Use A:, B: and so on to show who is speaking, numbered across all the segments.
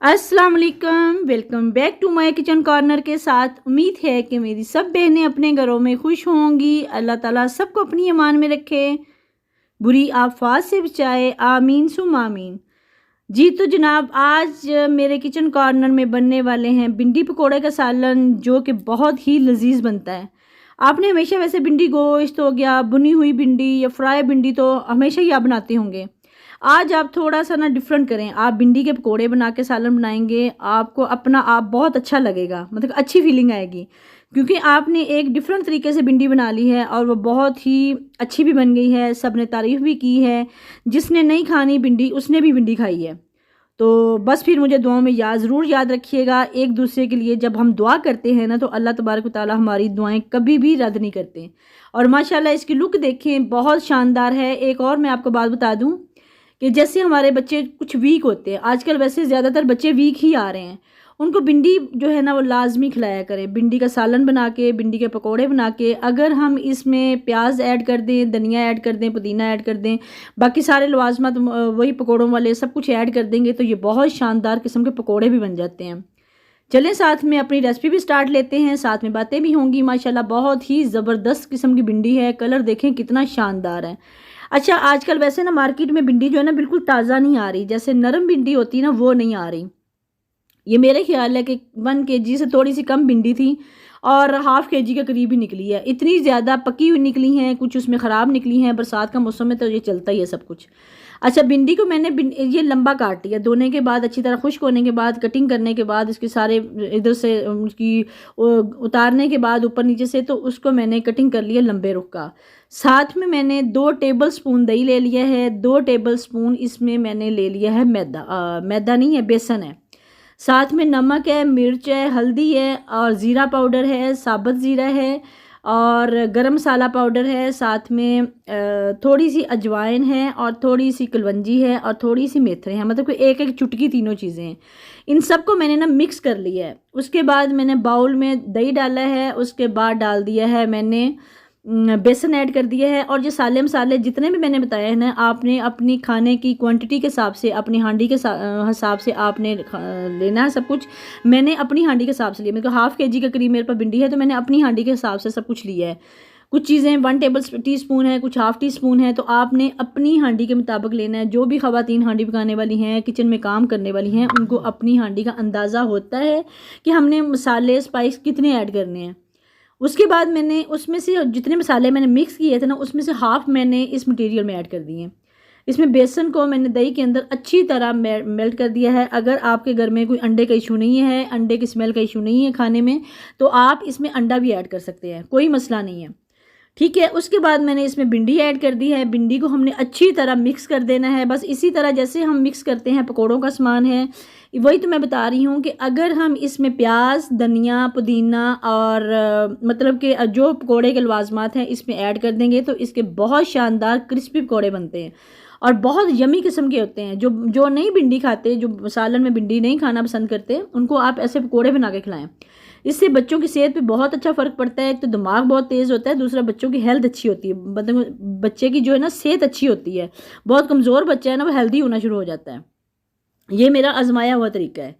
A: अस्सलाम वालेकुम, welcome back to my kitchen corner के साथ। उम्मीद है कि मेरी सब बहनें अपने घरों में खुश होंगी। अल्लाह ताला सबको अपनी ईमान में रखे, बुरी आफात से बचाए, आमीन सुम आमीन। जी तो जनाब, आज मेरे किचन कॉर्नर में बनने वाले हैं भिंडी पकोड़े का सालन, जो कि बहुत ही लजीज बनता है। आपने हमेशा वैसे भिंडी गोश्त हो गया, बुनी हुई भिंडी या फ्राई भिंडी तो हमेशा ही आप बनाते होंगे। आज आप थोड़ा सा ना डिफरेंट करें, आप भिंडी के पकोड़े बना के सालन बनाएंगे, आपको अपना आप बहुत अच्छा लगेगा, मतलब अच्छी फीलिंग आएगी, क्योंकि आपने एक डिफरेंट तरीके से भिंडी बना ली है और वो बहुत ही अच्छी भी बन गई है। सब ने तारीफ़ भी की है, जिसने नहीं खानी भिंडी उसने भी भिंडी खाई है। तो बस फिर मुझे दुआओं में ज़रूर याद रखिएगा। एक दूसरे के लिए जब हम दुआ करते हैं ना, तो अल्लाह तबारक व तआला हमारी दुआएं कभी भी रद्द नहीं करते। और माशाल्लाह इसकी लुक देखें, बहुत शानदार है। एक और मैं आपको बात बता दूं कि जैसे हमारे बच्चे कुछ वीक होते हैं, आजकल वैसे ज़्यादातर बच्चे वीक ही आ रहे हैं, उनको भिंडी जो है ना वो लाजमी खिलाया करें। भिंडी का सालन बना के, भिंडी के पकोड़े बना के, अगर हम इसमें प्याज ऐड कर दें, धनिया ऐड कर दें, पुदीना ऐड कर दें, बाकी सारे लवाजमात वही पकोड़ों वाले सब कुछ ऐड कर देंगे, तो ये बहुत शानदार किस्म के पकोड़े भी बन जाते हैं। चलें साथ में अपनी रेसिपी भी स्टार्ट लेते हैं, साथ में बातें भी होंगी। माशाल्लाह बहुत ही ज़बरदस्त किस्म की भिंडी है, कलर देखें कितना शानदार है। अच्छा, आजकल वैसे ना मार्केट में भिंडी जो है ना बिल्कुल ताज़ा नहीं आ रही, जैसे नरम भिंडी होती है ना वो नहीं आ रही। ये मेरे ख्याल है कि 1 kg से थोड़ी सी कम भिंडी थी और ½ kg के करीब ही निकली है। इतनी ज़्यादा पकी हुई निकली हैं, कुछ उसमें ख़राब निकली हैं। बरसात का मौसम में तो ये चलता ही है सब कुछ। अच्छा, भिंडी को मैंने ये लंबा काट लिया, धोने के बाद अच्छी तरह खुश्क होने के बाद, कटिंग करने के बाद, इसके सारे इधर से उसकी उतारने के बाद ऊपर नीचे से, तो उसको मैंने कटिंग कर लिया लंबे रुख का। साथ में मैंने 2 टेबल स्पून दही ले लिया है, 2 टेबल स्पून इसमें मैंने ले लिया है मैदा, मैदा नहीं है, बेसन है। साथ में नमक है, मिर्च है, हल्दी है और ज़ीरा पाउडर है, साबुत ज़ीरा है और गरम मसाला पाउडर है। साथ में थोड़ी सी अजवाइन है और थोड़ी सी कलवंजी है और थोड़ी सी मेथरे हैं, मतलब कि एक एक चुटकी तीनों चीज़ें हैं। इन सब को मैंने ना मिक्स कर लिया है। उसके बाद मैंने बाउल में दही डाला है, उसके बाद डाल दिया है मैंने बेसन ऐड कर दिया है। और जो साले मसाले जितने भी मैंने बताए हैं ना, आपने अपनी खाने की क्वांटिटी के हिसाब से, अपनी हांडी के हिसाब से आपने लेना है सब कुछ। मैंने अपनी हांडी के हिसाब से लिया, मेरे को ½ kg के करीब मेरे पास भिंडी है, तो मैंने अपनी हांडी के हिसाब से सब कुछ लिया है। कुछ चीज़ें 1 टेबल टीस्पून है, कुछ ½ टीस्पून है, तो आपने अपनी हांडी के मुताबिक लेना है। जो भी ख़वातीन हांडी पकाने वाली हैं, किचन में काम करने वाली हैं, उनको अपनी हांडी का अंदाज़ा होता है कि हमने मसाले स्पाइस कितने ऐड करने हैं। उसके बाद मैंने उसमें से जितने मसाले मैंने मिक्स किए थे ना, उसमें से ½ मैंने इस मटेरियल में ऐड कर दिए। इसमें बेसन को मैंने दही के अंदर अच्छी तरह मेल्ट कर दिया है। अगर आपके घर में कोई अंडे का इशू नहीं है, अंडे की स्मेल का इशू नहीं है खाने में, तो आप इसमें अंडा भी ऐड कर सकते हैं, कोई मसला नहीं है, ठीक है। उसके बाद मैंने इसमें भिंडी ऐड कर दी है। भिंडी को हमने अच्छी तरह मिक्स कर देना है, बस इसी तरह जैसे हम मिक्स करते हैं पकोड़ों का सामान है, वही तो मैं बता रही हूँ कि अगर हम इसमें प्याज, धनिया, पुदीना और मतलब कि जो पकोड़े के लवाजमात हैं इसमें ऐड कर देंगे, तो इसके बहुत शानदार क्रिस्पी पकोड़े बनते हैं और बहुत यमी किस्म के होते हैं। जो नहीं भिंडी खाते, जो सालन में भिंडी नहीं खाना पसंद करते, उनको आप ऐसे पकोड़े बना के खिलाएं। इससे बच्चों की सेहत पे बहुत अच्छा फ़र्क पड़ता है। एक तो दिमाग बहुत तेज़ होता है, दूसरा बच्चों की हेल्थ अच्छी होती है, मतलब बच्चे की जो है ना सेहत अच्छी होती है। बहुत कमज़ोर बच्चा है ना, वो हेल्दी होना शुरू हो जाता है। ये मेरा आजमाया हुआ तरीका है।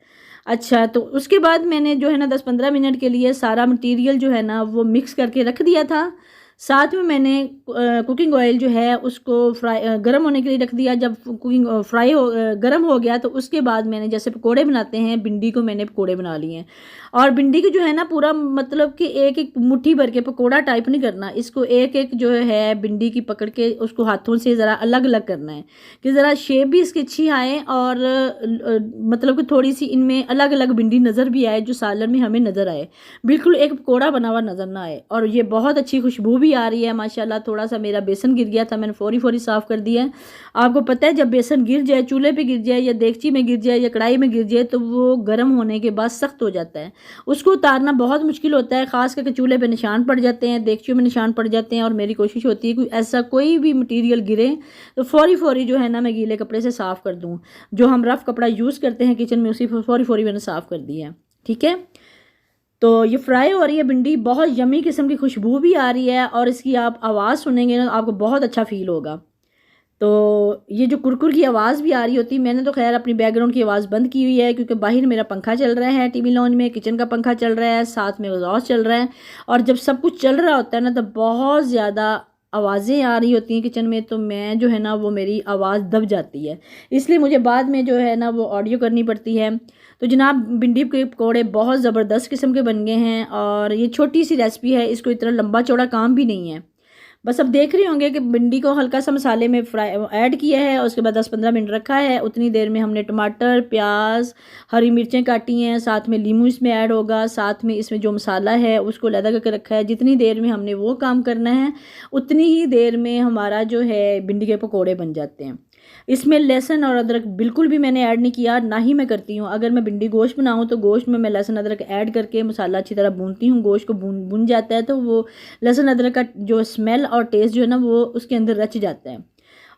A: अच्छा, तो उसके बाद मैंने जो है ना 10-15 मिनट के लिए सारा मटेरियल जो है ना वो मिक्स करके रख दिया था। साथ में मैंने कुकिंग ऑयल जो है उसको गर्म होने के लिए रख दिया। जब कुकिंग गर्म हो गया, तो उसके बाद मैंने जैसे पकोड़े बनाते हैं, भिंडी को मैंने पकोड़े बना लिए हैं। और भिंडी को जो है ना पूरा मतलब कि एक एक मुट्ठी भर के पकोड़ा टाइप नहीं करना, इसको एक एक जो है भिंडी की पकड़ के उसको हाथों से ज़रा अलग अलग करना है कि ज़रा शेप भी इसकी अच्छी आए और मतलब कि थोड़ी सी इनमें अलग अलग भिंडी नज़र भी आए, जो सालन में हमें नज़र आए, बिल्कुल एक पकोड़ा बना हुआ नज़र ना आए। और ये बहुत अच्छी खुशबू भी आ रही है माशाल्लाह। थोड़ा सा मेरा बेसन गिर गया था, मैंने फौरी साफ़ कर दिया है। आपको पता है जब बेसन गिर जाए, चूल्हे पे गिर जाए या देगची में गिर जाए या कढ़ाई में गिर जाए, तो वो गर्म होने के बाद सख्त हो जाता है, उसको उतारना बहुत मुश्किल होता है। ख़ास करके चूल्हे पे निशान पड़ जाते हैं, देगचियों में निशान पड़ जाते हैं। और मेरी कोशिश होती है कोई भी मटीरियल गिरे तो फौरी जो है ना मैं गीले कपड़े से साफ़ कर दूँ। जो हम रफ़ कपड़ा यूज़ करते हैं किचन में, उसी फौरी मैंने साफ़ कर दिया है, ठीक है। तो ये फ्राई हो रही है भिंडी, बहुत यमी किस्म की खुशबू भी आ रही है और इसकी आप आवाज़ सुनेंगे ना आपको बहुत अच्छा फील होगा। तो ये जो कुरकुर की आवाज़ भी आ रही होती, मैंने तो खैर अपनी बैकग्राउंड की आवाज़ बंद की हुई है, क्योंकि बाहर मेरा पंखा चल रहा है, टीवी लॉन्ज में किचन का पंखा चल रहा है, साथ में एग्जॉस्ट चल रहा है। और जब सब कुछ चल रहा होता है ना, तो बहुत ज़्यादा आवाज़ें आ रही होती हैं किचन में, तो मैं जो है ना वो मेरी आवाज़ दब जाती है, इसलिए मुझे बाद में जो है ना वो ऑडियो करनी पड़ती है। तो जनाब, भिंडी के पकौड़े बहुत ज़बरदस्त किस्म के बन गए हैं, और ये छोटी सी रेसिपी है, इसको इतना लंबा चौड़ा काम भी नहीं है। बस अब देख रहे होंगे कि भिंडी को हल्का सा मसाले में फ्राई ऐड किया है, उसके बाद 10-15 मिनट रखा है। उतनी देर में हमने टमाटर, प्याज, हरी मिर्चें काटी हैं, साथ में नींबू इसमें ऐड होगा, साथ में इसमें जो मसाला है उसको अलग करके रखा है। जितनी देर में हमने वो काम करना है, उतनी ही देर में हमारा जो है भिंडी के पकौड़े बन जाते हैं। इसमें लहसुन और अदरक बिल्कुल भी मैंने ऐड नहीं किया, ना ही मैं करती हूँ। अगर मैं भिंडी गोश्त बनाऊँ तो गोश्त में मैं लहसुन अदरक ऐड करके मसाला अच्छी तरह भूनती हूँ। गोश्त को भून जाता है तो वो लहसुन अदरक का जो स्मेल और टेस्ट जो है ना वो उसके अंदर रच जाता है।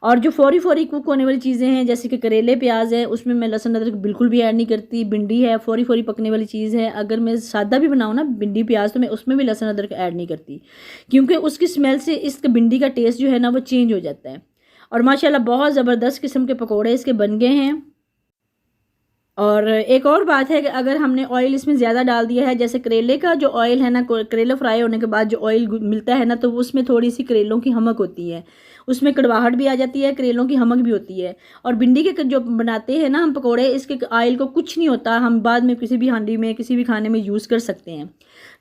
A: और जो फौरी कुक होने वाली चीज़ें हैं, जैसे कि करेले, प्याज है, उसमें मैं लहसुन अदरक बिल्कुल भी ऐड नहीं करती। भिंडी है, फौरी पकने वाली चीज़ है, अगर मैं सादा भी बनाऊँ ना भिंडी प्याज, तो मैं उसमें भी लहसुन अदरक ऐड नहीं करती, क्योंकि उसकी स्मेल से इस भिंडी का टेस्ट जो है ना वो चेंज हो जाता है। और माशाल्लाह बहुत ज़बरदस्त किस्म के पकोड़े इसके बन गए हैं। और एक और बात है कि अगर हमने ऑयल इसमें ज़्यादा डाल दिया है, जैसे करेले का जो ऑयल है ना, करेला फ्राई होने के बाद जो ऑयल मिलता है ना, तो उसमें थोड़ी सी करेलों की हमक होती है, उसमें कड़वाहट भी आ जाती है, करेलों की हमक भी होती है। और भिंडी के जो बनाते हैं ना हम पकोड़े, इसके ऑयल को कुछ नहीं होता, हम बाद में किसी भी हांडी में किसी भी खाने में यूज़ कर सकते हैं।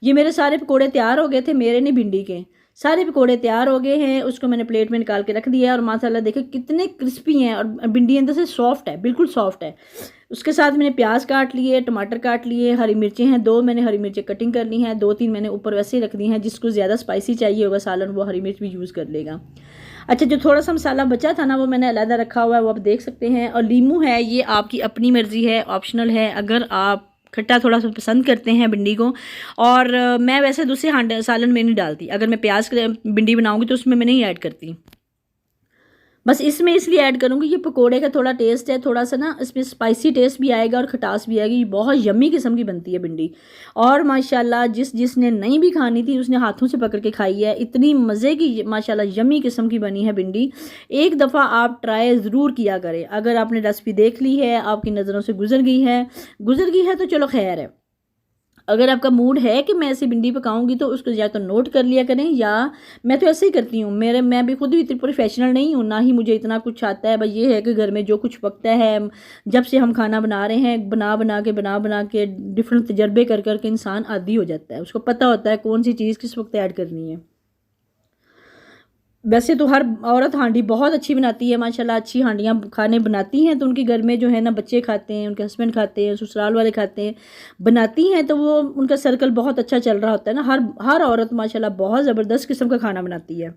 A: ये मेरे सारे पकोड़े तैयार हो गए थे, मेरे नहीं भिंडी के, सारे पकोड़े तैयार हो गए हैं। उसको मैंने प्लेट में निकाल के रख दिया है, और माशाल्लाह देखें कितने क्रिस्पी हैं, और भिंडी अंदर से सॉफ्ट है, बिल्कुल सॉफ्ट है। उसके साथ मैंने प्याज काट लिए, टमाटर काट लिए, हरी मिर्चें हैं 2, मैंने हरी मिर्चें कटिंग कर ली हैं, 2-3 मैंने ऊपर वैसे ही रख दी हैं। जिसको ज़्यादा स्पाइसी चाहिए होगा सालन, वो हरी मिर्च भी यूज़ कर लेगा। अच्छा, जो थोड़ा सा मसाला बचा था ना, वो मैंने अलग रखा हुआ है, वो आप देख सकते हैं। और लीमू है, ये आपकी अपनी मर्ज़ी है, ऑप्शनल है, अगर आप खट्टा थोड़ा सा पसंद करते हैं भिंडी को। और मैं वैसे दूसरे सालन में नहीं डालती, अगर मैं प्याज भिंडी बनाऊंगी तो उसमें मैं नहीं ऐड करती, बस इसमें इसलिए ऐड करूँगी ये पकोड़े का थोड़ा टेस्ट है, थोड़ा सा ना इसमें स्पाइसी टेस्ट भी आएगा और खटास भी आएगी। बहुत यम्मी किस्म की बनती है भिंडी, और माशाल्लाह जिसने नहीं भी खानी थी उसने हाथों से पकड़ के खाई है, इतनी मज़े की माशाल्लाह यम्मी किस्म की बनी है भिंडी। एक दफ़ा आप ट्राई ज़रूर किया करें। अगर आपने रेसिपी देख ली है, आपकी नज़रों से गुजर गई है तो चलो खैर है। अगर आपका मूड है कि मैं ऐसी भिंडी पकाऊंगी तो उसको या तो नोट कर लिया करें, या मैं तो ऐसे ही करती हूँ। मैं भी खुद भी इतनी प्रोफेशनल नहीं हूँ, ना ही मुझे इतना कुछ आता है। बस ये है कि घर में जो कुछ पकता है, जब से हम खाना बना रहे हैं, बना के डिफरेंट तजर्बे कर करके इंसान आदी हो जाता है, उसको पता होता है कौन सी चीज़ किस वक्त ऐड करनी है। वैसे तो हर औरत हांडी बहुत अच्छी बनाती है माशाल्लाह, अच्छी हांडियाँ खाने बनाती हैं तो उनके घर में जो है ना बच्चे खाते हैं, उनके हस्बैंड खाते हैं, ससुराल वाले खाते हैं, बनाती हैं तो वो उनका सर्कल बहुत अच्छा चल रहा होता है ना। हर औरत माशाल्लाह बहुत ज़बरदस्त किस्म का खाना बनाती है।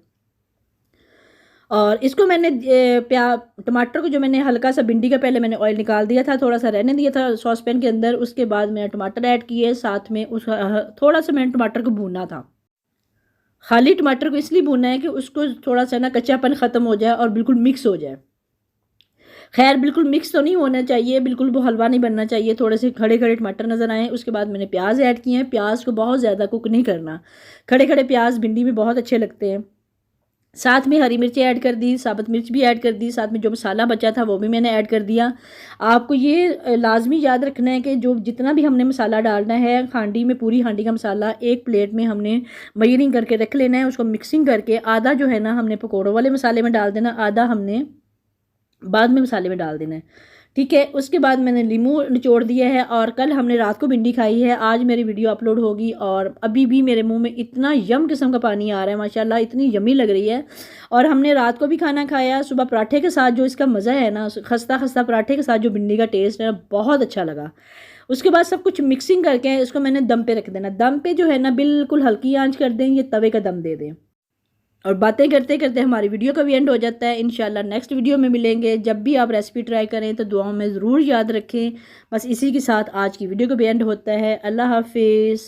A: और इसको मैंने टमाटर को जो मैंने हल्का सा भिंडी का पहले मैंने ऑयल निकाल दिया था, थोड़ा सा रहने दिया था सॉस पैन के अंदर। उसके बाद मैंने टमाटर ऐड किए, साथ में उस थोड़ा सा मैंने टमाटर को भूना था। खाली टमाटर को इसलिए भूनना है कि उसको थोड़ा सा ना कच्चापन ख़त्म हो जाए और बिल्कुल मिक्स हो जाए। खैर बिल्कुल मिक्स तो नहीं होना चाहिए, बिल्कुल वो हलवा नहीं बनना चाहिए, थोड़े से खड़े खड़े टमाटर नज़र आए। उसके बाद मैंने प्याज ऐड किए हैं। प्याज को बहुत ज़्यादा कुक नहीं करना, खड़े खड़े प्याज भिंडी में बहुत अच्छे लगते हैं। साथ में हरी मिर्ची ऐड कर दी, साबुत मिर्च भी ऐड कर दी, साथ में जो मसाला बचा था वो भी मैंने ऐड कर दिया। आपको ये लाजमी याद रखना है कि जो जितना भी हमने मसाला डालना है हांडी में, पूरी हांडी का मसाला एक प्लेट में हमने मयरिंग करके रख लेना है। उसको मिक्सिंग करके आधा जो है ना हमने पकौड़ों वाले मसाले में डाल देना, आधा हमने बाद में मसाले में डाल देना है, ठीक है। उसके बाद मैंने नींबू निचोड़ दिया है, और कल हमने रात को भिंडी खाई है, आज मेरी वीडियो अपलोड होगी। और अभी भी मेरे मुंह में इतना यम किस्म का पानी आ रहा है माशाल्लाह, इतनी यमी लग रही है। और हमने रात को भी खाना खाया, सुबह पराठे के साथ जो इसका मज़ा है ना, खस्ता खस्ता पराठे के साथ जो भिंडी का टेस्ट है बहुत अच्छा लगा। उसके बाद सब कुछ मिक्सिंग करके इसको मैंने दम पे रख देना। दम पे जो है ना बिल्कुल हल्की आंच कर दें, ये तवे का दम दे दें। और बातें करते करते हमारी वीडियो का भी एंड हो जाता है। इंशाल्लाह नेक्स्ट वीडियो में मिलेंगे। जब भी आप रेसिपी ट्राई करें तो दुआओं में ज़रूर याद रखें। बस इसी के साथ आज की वीडियो का भी एंड होता है। अल्लाह हाफिज़।